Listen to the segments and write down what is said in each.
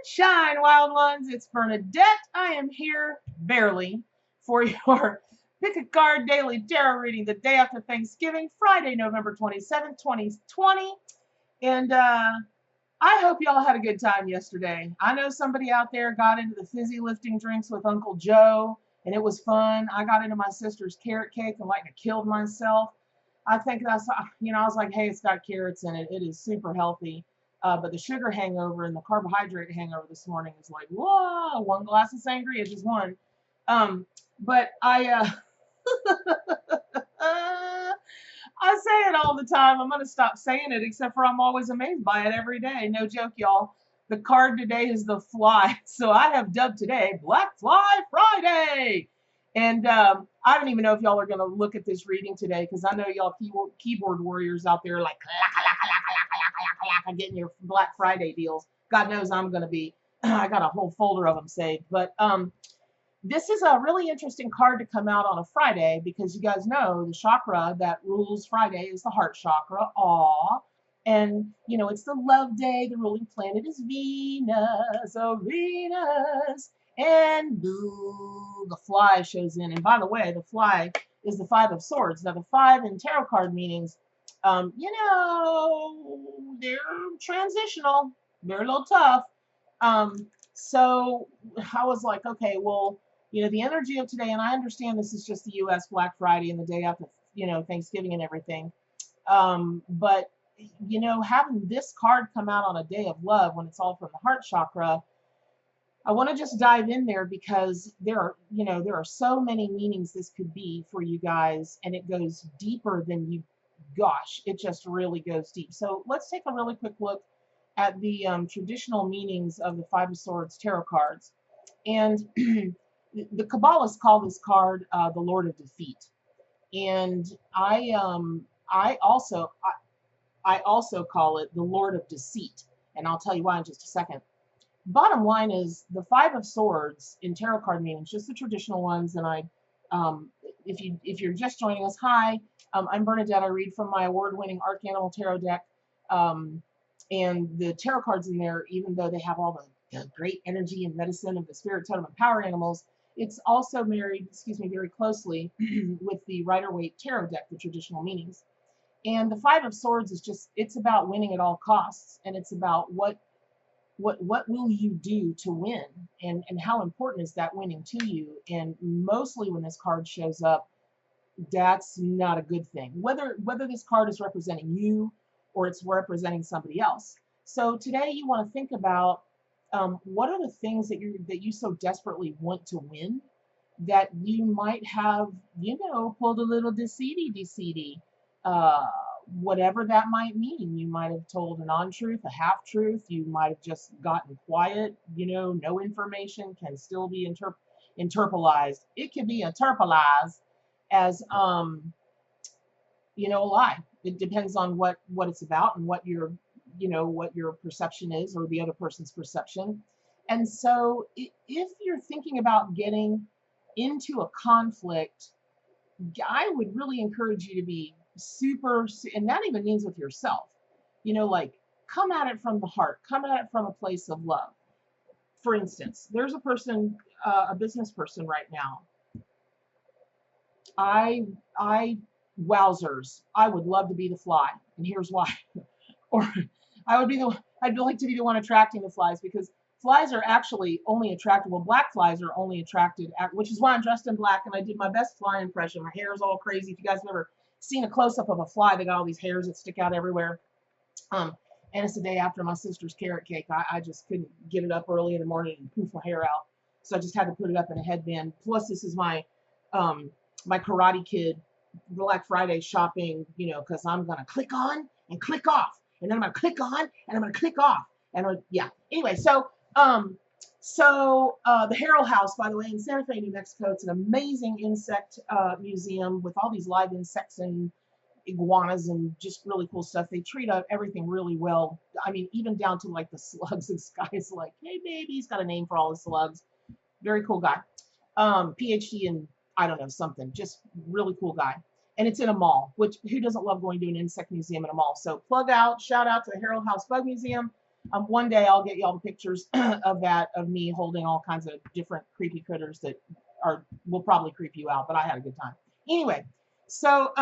Shine, wild ones. It's Bernadette. I am here barely for your Pick a Card Daily Tarot reading the day after Thanksgiving, Friday, November 27th, 2020. And I hope y'all had a good time yesterday. I know somebody out there got into the fizzy lifting drinks with Uncle Joe, and it was fun. I got into my sister's carrot cake and like I killed myself. I think that's, I was like, hey, it's got carrots in it. It is super healthy. But the sugar hangover and the carbohydrate hangover this morning is like, whoa, one glass of sangria, just one. But I say it all the time. I'm going to stop saying it, except for I'm always amazed by it every day. No joke, y'all. The card today is the fly. So I have dubbed today Black Fly Friday. And I don't even know if y'all are going to look at this reading today, because I know y'all keyboard warriors out there like getting your Black Friday deals. God knows I'm going to be. I got a whole folder of them saved. But this is a really interesting card to come out on a Friday, because you guys know the chakra that rules Friday is the heart chakra. Aw. And, it's the love day. The ruling planet is Venus. Oh, Venus. And boo, the fly shows in. And by the way, the fly is the Five of Swords. Now, the five in tarot card meanings, they're transitional. They're a little tough. So I was like, okay, well, the energy of today, and I understand this is just the U.S. Black Friday and the day after, Thanksgiving and everything. But, having this card come out on a day of love when it's all from the heart chakra, I want to just dive in there, because there are so many meanings this could be for you guys, and it goes deeper than gosh, it just really goes deep. So let's take a really quick look at the traditional meanings of the Five of Swords tarot cards. And the Kabbalists call this card the Lord of Defeat. And I also call it the Lord of Deceit. And I'll tell you why in just a second. Bottom line is the Five of Swords in tarot card meanings, just the traditional ones. And if you're just joining us, hi, I'm Bernadette. I read from my award-winning Arc Animal Tarot deck. And the tarot cards in there, even though they have all the great energy and medicine of the spirit totem and power animals, it's also married, very closely with the Rider-Waite tarot deck, the traditional meanings. And the Five of Swords is it's about winning at all costs, and it's about what will you do to win, and how important is that winning to you. And mostly when this card shows up, that's not a good thing, whether this card is representing you or it's representing somebody else. So today you want to think about what are the things that you so desperately want to win, that you might have, pulled a little deceity, whatever that might mean. You might have told an untruth, a half-truth. You might have just gotten quiet. No information can still be interpolized. It can be interpolized as, a lie. It depends on what it's about and what your perception is, or the other person's perception. And so if you're thinking about getting into a conflict, I would really encourage you to be super, and that even means with yourself, like come at it from the heart, come at it from a place of love. For instance, there's a person, a business person right now. Wowzers, I would love to be the fly, and here's why. Or I'd like to be the one attracting the flies, because flies are actually only attracted, black flies are only attracted which is why I'm dressed in black, and I did my best fly impression. My hair is all crazy. If you guys have ever seen a close-up of a fly, they got all these hairs that stick out everywhere. And it's the day after my sister's carrot cake. I just couldn't get it up early in the morning and poof my hair out, so I just had to put it up in a headband. Plus, this is my my Karate Kid Black Friday shopping, because I'm gonna click on and click off, and then I'm gonna click on and I'm gonna click off, and yeah. Anyway, so the Harrell House, by the way, in Santa Fe, New Mexico, it's an amazing insect museum with all these live insects and iguanas and just really cool stuff. They treat everything really well. I mean, even down to like the slugs. This guy's like, hey, baby, he's got a name for all the slugs. Very cool guy. PhD in, I don't know, something. Just really cool guy. And it's in a mall, which who doesn't love going to an insect museum in a mall? So shout out to the Harrell House Bug Museum. One day I'll get y'all the pictures of that, of me holding all kinds of different creepy critters that will probably creep you out, but I had a good time. Anyway, so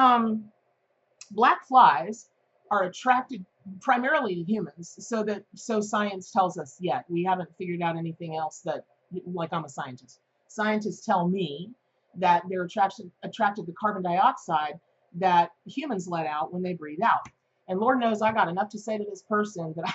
black flies are attracted primarily to humans, so science tells us yet. We haven't figured out anything else that, like, I'm a scientist. Scientists tell me that they're attracted to carbon dioxide that humans let out when they breathe out. And Lord knows I got enough to say to this person that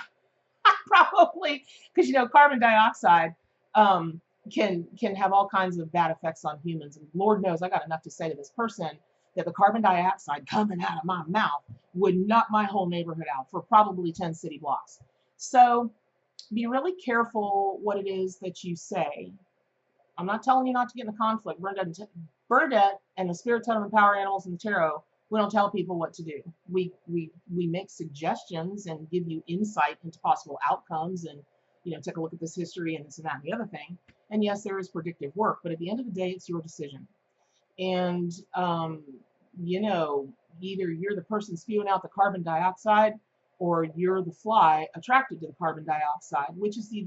I probably, because carbon dioxide can have all kinds of bad effects on humans. And Lord knows I got enough to say to this person that the carbon dioxide coming out of my mouth would knock my whole neighborhood out for probably 10 city blocks. So be really careful what it is that you say. I'm not telling you not to get in a conflict. Bernadette and the spirit totem and power animals in the tarot, we don't tell people what to do. We make suggestions and give you insight into possible outcomes, and take a look at this history and this and that and the other thing. And yes, there is predictive work, but at the end of the day, it's your decision. And either you're the person spewing out the carbon dioxide, or you're the fly attracted to the carbon dioxide, which is the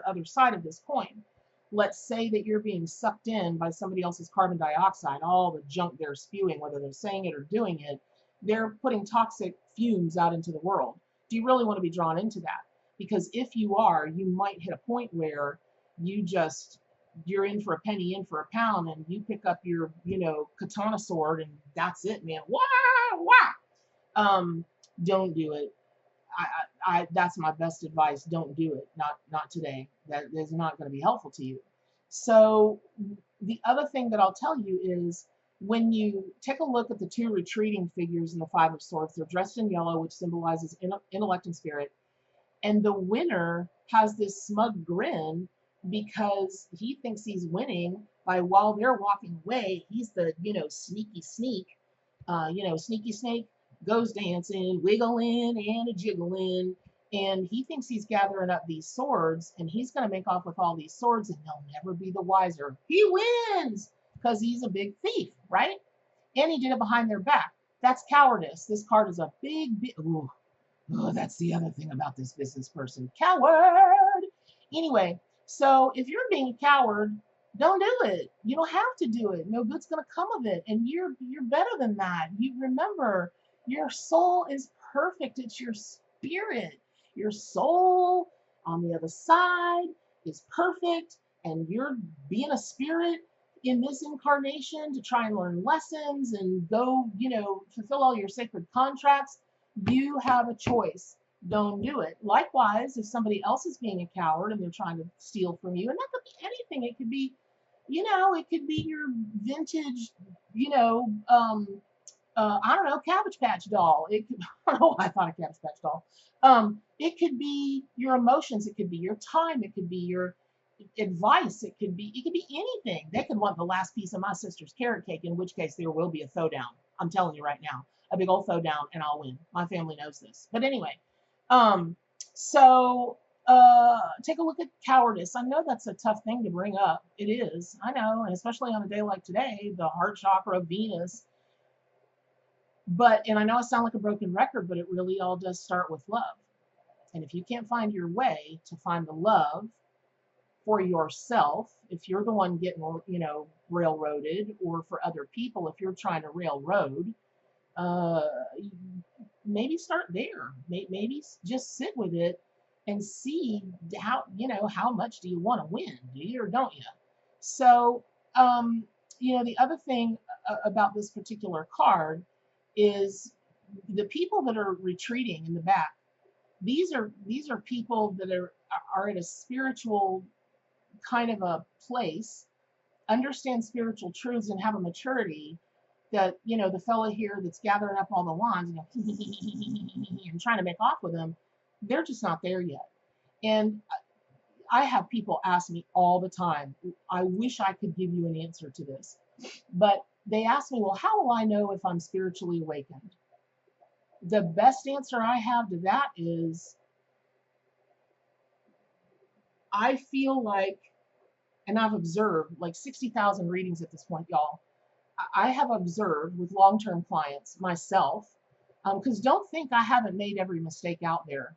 other side of this coin. Let's say that you're being sucked in by somebody else's carbon dioxide, all the junk they're spewing, whether they're saying it or doing it, they're putting toxic fumes out into the world. Do you really want to be drawn into that? Because if you are, you might hit a point where you're in for a penny, in for a pound, and you pick up your, katana sword, and that's it, man. Wah! Don't do it. That's my best advice. Don't do it. Not today. That is not going to be helpful to you. So the other thing that I'll tell you is, when you take a look at the two retreating figures in the Five of Swords, they're dressed in yellow, which symbolizes intellect and spirit. And the winner has this smug grin because he thinks he's winning by, while they're walking away, he's the, sneaky snake, goes dancing, wiggling, and a jiggling. And he thinks he's gathering up these swords, and he's going to make off with all these swords, and he'll never be the wiser. He wins because he's a big thief, right? And he did it behind their back. That's cowardice. This card is a big, ooh, that's the other thing about this business person. Coward. Anyway, so if you're being a coward, don't do it. You don't have to do it. No good's going to come of it. And you're better than that. You remember, your soul is perfect. It's your spirit. Your soul on the other side is perfect. And you're being a spirit in this incarnation to try and learn lessons and go, fulfill all your sacred contracts. You have a choice. Don't do it. Likewise, if somebody else is being a coward and they're trying to steal from you, and that could be anything. It could be, it could be your vintage, I don't know, Cabbage Patch doll. It could, I don't know why I thought of Cabbage Patch doll. It could be your emotions. It could be your time. It could be your advice. It could be anything. They could want the last piece of my sister's carrot cake, in which case there will be a throwdown. I'm telling you right now, a big old throwdown, and I'll win. My family knows this. But anyway, so take a look at cowardice. I know that's a tough thing to bring up. It is. I know, and especially on a day like today, the heart chakra, Venus. And I know I sound like a broken record, but it really all does start with love. And if you can't find your way to find the love for yourself, if you're the one getting, railroaded, or for other people, if you're trying to railroad, maybe start there. Maybe just sit with it and see how much do you want to win? Do you or don't you? So, the other thing about this particular card is the people that are retreating in the back. These are people that are at a spiritual kind of a place, understand spiritual truths, and have a maturity that, the fella here that's gathering up all the wands, and trying to make off with them, they're just not there yet. And I have people ask me all the time, I wish I could give you an answer to this, but they ask me, well, how will I know if I'm spiritually awakened? The best answer I have to that is, I feel like, and I've observed like 60,000 readings at this point, y'all. I have observed with long-term clients myself, because don't think I haven't made every mistake out there.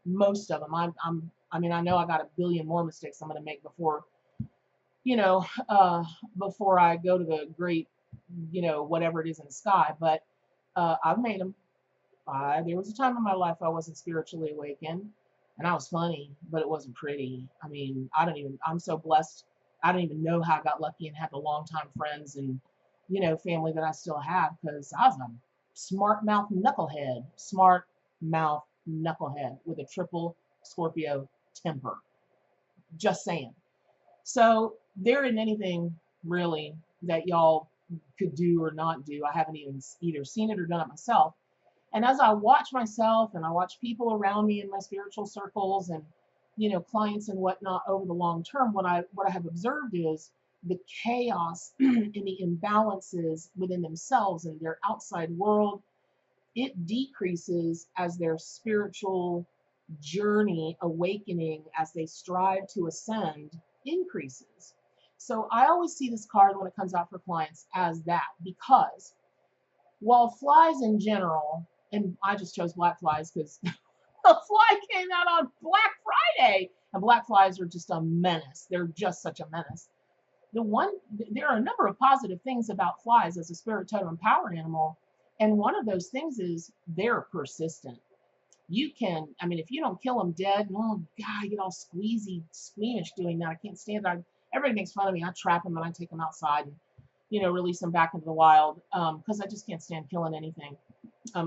most of them. I mean, I know I got a billion more mistakes I'm going to make before, you know, before I go to the great, you know, whatever it is in the sky. But I've made them. There was a time in my life I wasn't spiritually awakened, and I was funny, but it wasn't pretty. I mean, I'm so blessed. I don't even know how I got lucky and had the longtime friends and, you know, family that I still have, because I was a smart mouth knucklehead with a triple Scorpio temper. Just saying. So there isn't anything really that y'all could do or not do. I haven't even either seen it or done it myself. And as I watch myself and I watch people around me in my spiritual circles and, you know, clients and whatnot over the long term, what I have observed is the chaos and the imbalances within themselves and their outside world. It decreases as their spiritual journey, awakening, as they strive to ascend, increases. So I always see this card when it comes out for clients as that, because while flies in general, and I just chose black flies because a fly came out on Black Friday, and black flies are just a menace. They're just such a menace. There are a number of positive things about flies as a spirit totem and power animal, and one of those things is they're persistent. You can, I mean, if you don't kill them dead, oh God, I get all squeezy, squeamish doing that. I can't stand it. Everybody makes fun of me. I trap them and I take them outside and, you know, release them back into the wild, because I just can't stand killing anything.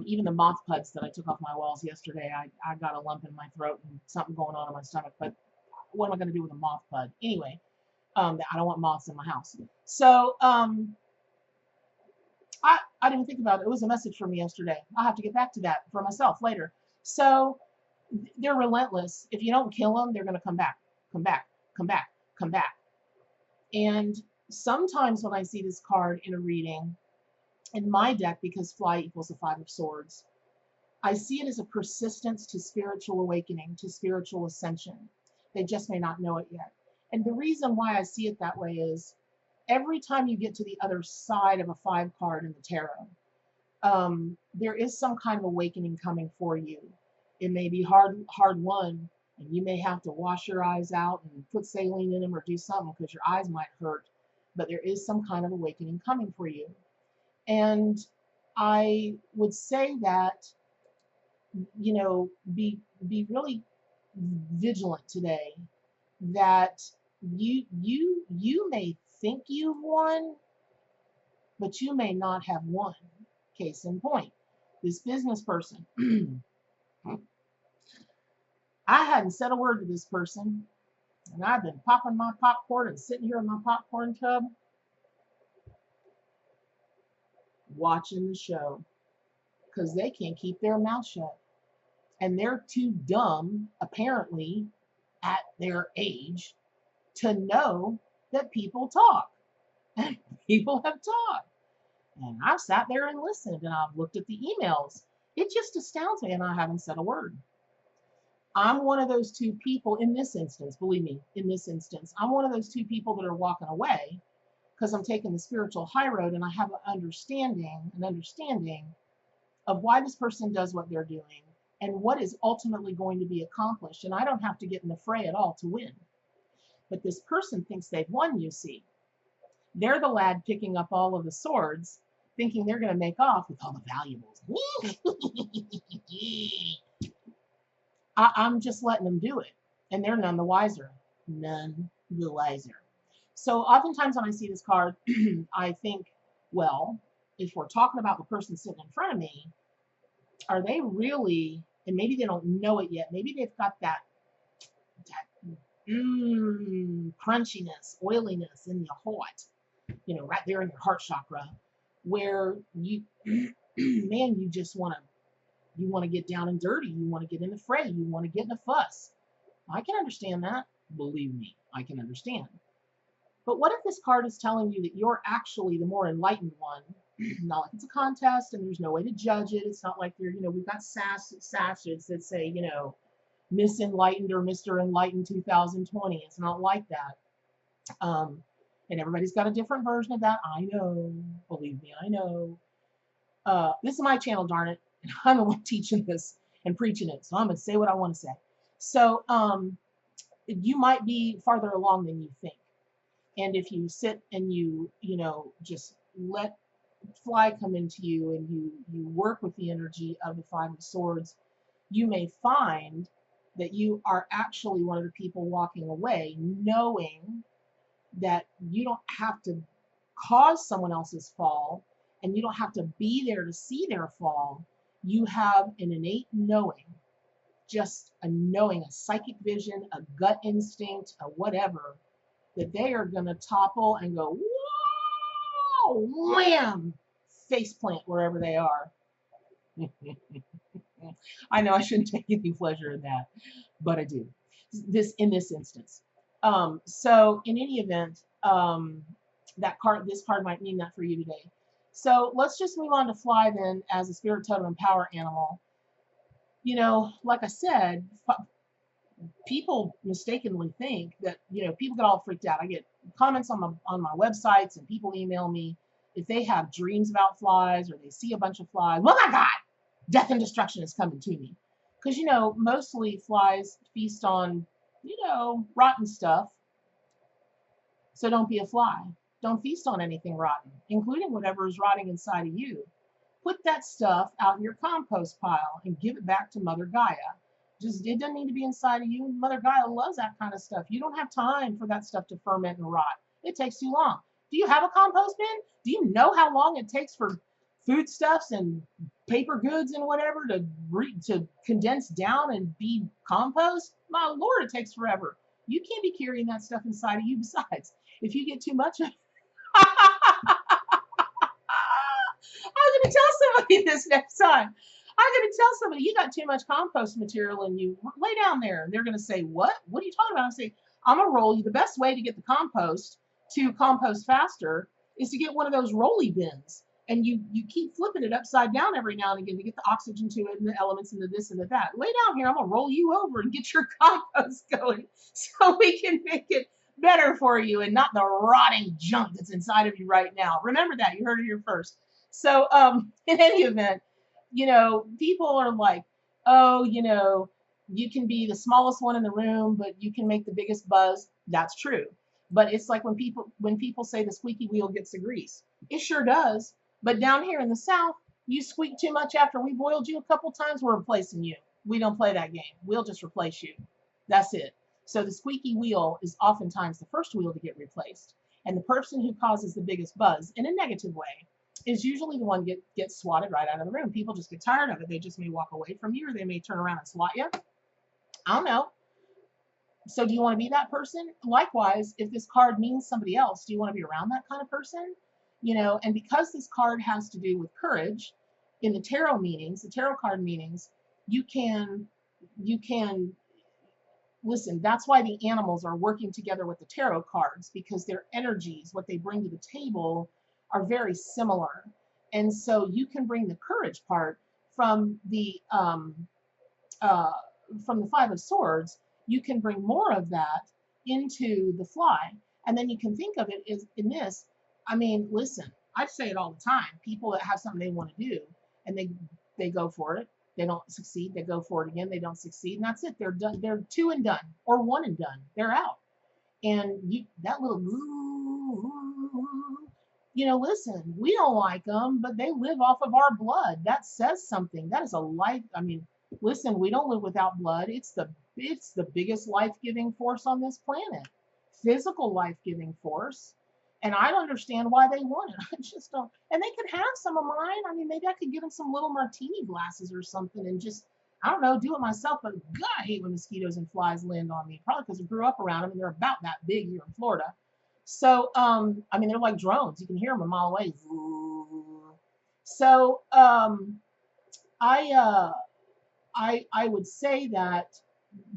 Even the moth puds that I took off my walls yesterday, I got a lump in my throat and something going on in my stomach. But what am I going to do with a moth pud? Anyway, I don't want moths in my house. So I didn't think about it. It was a message for me yesterday. I'll have to get back to that for myself later. So they're relentless. If you don't kill them, they're going to come back, come back, come back, come back. And sometimes when I see this card in a reading, in my deck, because fly equals the Five of Swords, I see it as a persistence to spiritual awakening, to spiritual ascension. They just may not know it yet. And the reason why I see it that way is every time you get to the other side of a 5 card in the tarot, there is some kind of awakening coming for you. It may be hard won, and you may have to wash your eyes out and put saline in them or do something because your eyes might hurt, but there is some kind of awakening coming for you. And I would say that, you know, be really vigilant today, that you may think you've won, but you may not have won. Case in point, this business person. I hadn't said a word to this person, and I've been popping my popcorn and sitting here in my popcorn tub watching the show, because they can't keep their mouth shut. And they're too dumb, apparently, at their age, to know that people talk. And people have talked. And I've sat there and listened, and I've looked at the emails. It just astounds me, and I haven't said a word. I'm one of those 2 people in this instance, believe me, in this instance, I'm one of those 2 people that are walking away because I'm taking the spiritual high road, and I have an understanding of why this person does what they're doing and what is ultimately going to be accomplished. And I don't have to get in the fray at all to win. But this person thinks they've won, you see. They're the lad picking up all of the swords, thinking they're going to make off with all the valuables. I'm just letting them do it. And they're none the wiser. None the wiser. So oftentimes when I see this card, I think, well, if we're talking about the person sitting in front of me, are they really, and maybe they don't know it yet, maybe they've got that crunchiness, oiliness in your heart, you know, right there in your heart chakra, where you, man, you just want to get down and dirty. You want to get in the fray. You want to get in a fuss. I can understand that. Believe me, I can understand. But what if this card is telling you that you're actually the more enlightened one? Not like it's a contest and there's no way to judge it. It's not like you're, you know, we've got sashes that say, you know, Miss Enlightened or Mr. Enlightened 2020. It's not like that. And everybody's got a different version of that. I know. Believe me, I know. This is my channel, darn it. I'm the one teaching this and preaching it. So I'm going to say what I want to say. So you might be farther along than you think. And if you sit and just let fly come into you, and you work with the energy of the Five of Swords, you may find that you are actually one of the people walking away, knowing that you don't have to cause someone else's fall, and you don't have to be there to see their fall. You have an innate knowing, just a knowing, a psychic vision, a gut instinct, a whatever, that they are going to topple and go, whoa, wham, face plant wherever they are. I know I shouldn't take any pleasure in that, but I do. In this instance. So in any event, this card might mean that for you today. So let's just move on to fly then as a spirit totem and power animal. Like I said, people mistakenly think that, people get all freaked out. I get comments on my websites, and people email me if they have dreams about flies or they see a bunch of flies. Oh my God, death and destruction is coming to me. Because, mostly flies feast on, rotten stuff. So don't be a fly. Don't feast on anything rotten, including whatever is rotting inside of you. Put that stuff out in your compost pile and give it back to Mother Gaia. It doesn't need to be inside of you. Mother Gaia loves that kind of stuff. You don't have time for that stuff to ferment and rot. It takes too long. Do you have a compost bin? Do you know how long it takes for foodstuffs and paper goods and whatever to condense down and be compost? My Lord, it takes forever. You can't be carrying that stuff inside of you. Besides, if you get too much of it, I'm going to tell somebody this next time. I'm going to tell somebody, you got too much compost material in you. Lay down there. And they're going to say, what? What are you talking about? I say, I'm going to roll you. The best way to get the compost to compost faster is to get one of those rolly bins. And you keep flipping it upside down every now and again to get the oxygen to it and the elements and the this and the that. Lay down here. I'm going to roll you over and get your compost going so we can make it better for you and not the rotting junk that's inside of you right now. Remember that. You heard it here first. So in any event, people are like, oh, you can be the smallest one in the room, but you can make the biggest buzz. That's true. But it's like when people say the squeaky wheel gets the grease. It sure does. But down here in the South, you squeak too much after we boiled you a couple times, we're replacing you. We don't play that game. We'll just replace you. That's it. So the squeaky wheel is oftentimes the first wheel to get replaced. And the person who causes the biggest buzz in a negative way is usually the one gets swatted right out of the room. People just get tired of it. They just may walk away from you, or they may turn around and swat you. I don't know. So do you want to be that person? Likewise, if this card means somebody else, do you want to be around that kind of person? And because this card has to do with courage, in the tarot card meanings, you can listen. That's why the animals are working together with the tarot cards, because their energies, what they bring to the table, are very similar. And so you can bring the courage part from the Five of Swords. You can bring more of that into the fly, and then you can think of it as in this. I mean, listen, I say it all the time. People that have something they want to do, and they go for it. They don't succeed. They go for it again. They don't succeed, and that's it. They're done. They're two and done, or one and done. They're out. And that little, listen, we don't like them, but they live off of our blood. That says something. That is a life. I mean, listen, we don't live without blood. It's the biggest life-giving force on this planet, physical life-giving force. And I don't understand why they want it. I just don't. And they could have some of mine. I mean, maybe I could give them some little martini glasses or something and just, I don't know, do it myself. But God, I hate when mosquitoes and flies land on me. Probably because I grew up around them and they're about that big here in Florida. So, I mean, they're like drones. You can hear them a mile away. So, I would say that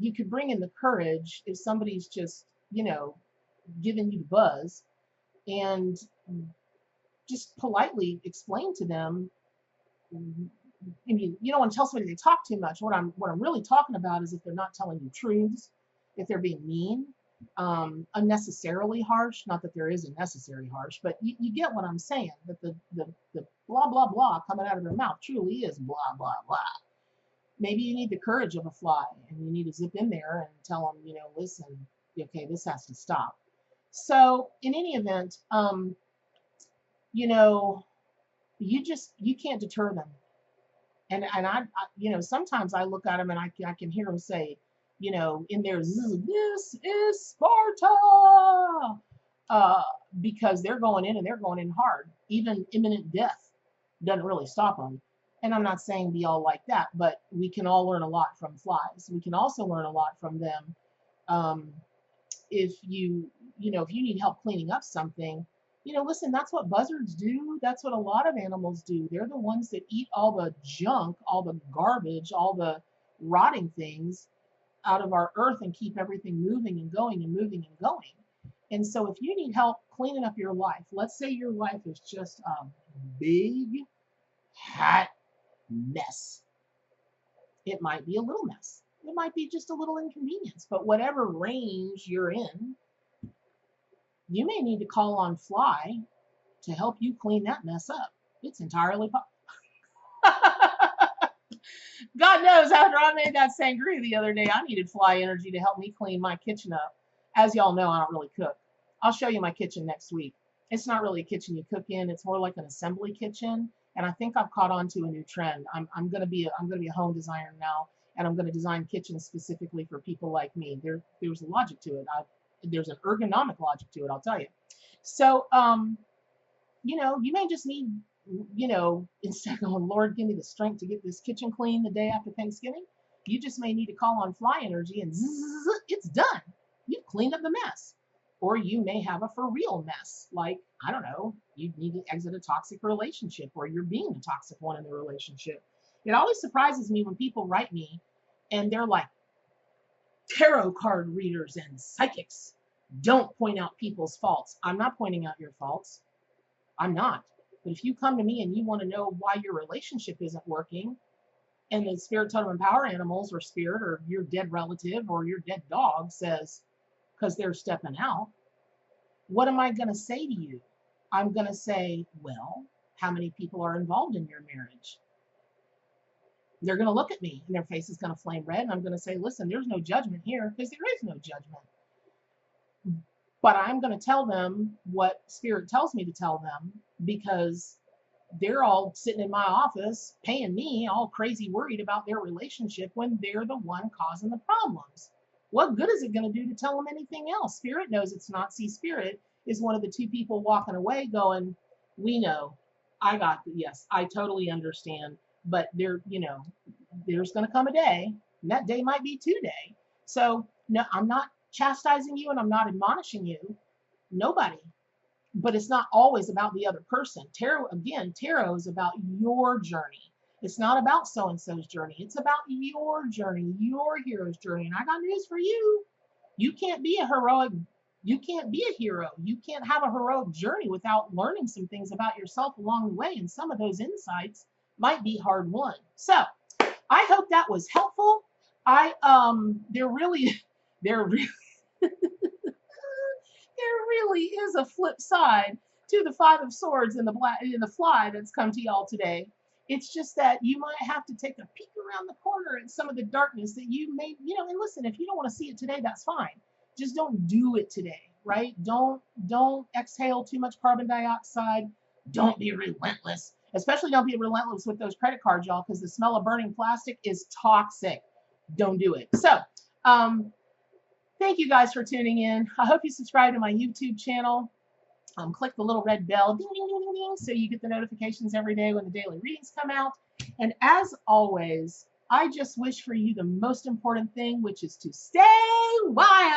you could bring in the courage if somebody's just, giving you the buzz, and just politely explain to them. I mean, you don't want to tell somebody they talk too much. What I'm really talking about is if they're not telling you truths, if they're being mean, unnecessarily harsh. Not that there is unnecessary harsh, but you get what I'm saying. That the blah blah blah coming out of their mouth truly is blah blah blah. Maybe you need the courage of a fly and you need to zip in there and tell them, you know, listen, okay, this has to stop. So in any event, you know, you can't deter them. And you know, sometimes I look at them and I can hear them say, you know, in their this is Sparta, uh, because they're going in and they're going in hard. Even imminent death doesn't really stop them. And I'm not saying be all like that, but we can all learn a lot from flies. We can also learn a lot from them. Um, if you know, if you need help cleaning up something, you know, listen, that's what buzzards do. That's what a lot of animals do. They're the ones that eat all the junk, all the garbage, all the rotting things out of our earth and keep everything moving and going and moving and going. And so if you need help cleaning up your life, let's say your life is just a big hot mess. It might be a little mess. It might be just a little inconvenience, but whatever range you're in, you may need to call on Fly to help you clean that mess up. It's entirely possible. God knows, after I made that sangria the other day, I needed Fly energy to help me clean my kitchen up. As y'all know, I don't really cook. I'll show you my kitchen next week. It's not really a kitchen you cook in. It's more like an assembly kitchen. And I think I've caught on to a new trend. I'm gonna be a home designer now, and I'm gonna design kitchens specifically for people like me. There's a logic to it. There's an ergonomic logic to it, I'll tell you. So you know, you may just need, you know, instead of going, Lord, give me the strength to get this kitchen clean the day after Thanksgiving, you just may need to call on Fly energy and zzz, it's done. You've cleaned up the mess. Or you may have a for real mess, like, I don't know, you need to exit a toxic relationship, or you're being a toxic one in the relationship. It always surprises me when people write me and they're like, tarot card readers and psychics don't point out people's faults. I'm not pointing out your faults. I'm not. But if you come to me and you want to know why your relationship isn't working, and the spirit totem and power animals or spirit or your dead relative or your dead dog says, because they're stepping out, what am I going to say to you? I'm going to say, well, how many people are involved in your marriage? They're going to look at me and their face is going to flame red. And I'm going to say, listen, there's no judgment here, because there is no judgment. But I'm going to tell them what spirit tells me to tell them, because they're all sitting in my office paying me all crazy worried about their relationship when they're the one causing the problems. What good is it going to do to tell them anything else? Spirit knows it's not. See, Spirit is one of the two people walking away going, we know, I got yes, I totally understand. But there, you know, there's going to come a day, and that day might be today. So no, I'm not chastising you and I'm not admonishing you. Nobody. But it's not always about the other person. Tarot, again, tarot is about your journey. It's not about so-and-so's journey. It's about your journey, your hero's journey. And I got news for you. You can't be a heroic, you can't be a hero. You can't have a heroic journey without learning some things about yourself along the way. And some of those insights might be hard won. So I hope that was helpful. There really there really is a flip side to the Five of Swords and the Fly that's come to y'all today. It's just that you might have to take a peek around the corner at some of the darkness that you may, you know, and listen, if you don't want to see it today, that's fine. Just don't do it today, right? Don't exhale too much carbon dioxide. Don't be relentless. Especially don't be relentless with those credit cards, y'all, because the smell of burning plastic is toxic. Don't do it. So, thank you guys for tuning in. I hope you subscribe to my YouTube channel. Click the little red bell, ding, ding, ding, ding, ding, so you get the notifications every day when the daily readings come out. And as always, I just wish for you the most important thing, which is to stay wild.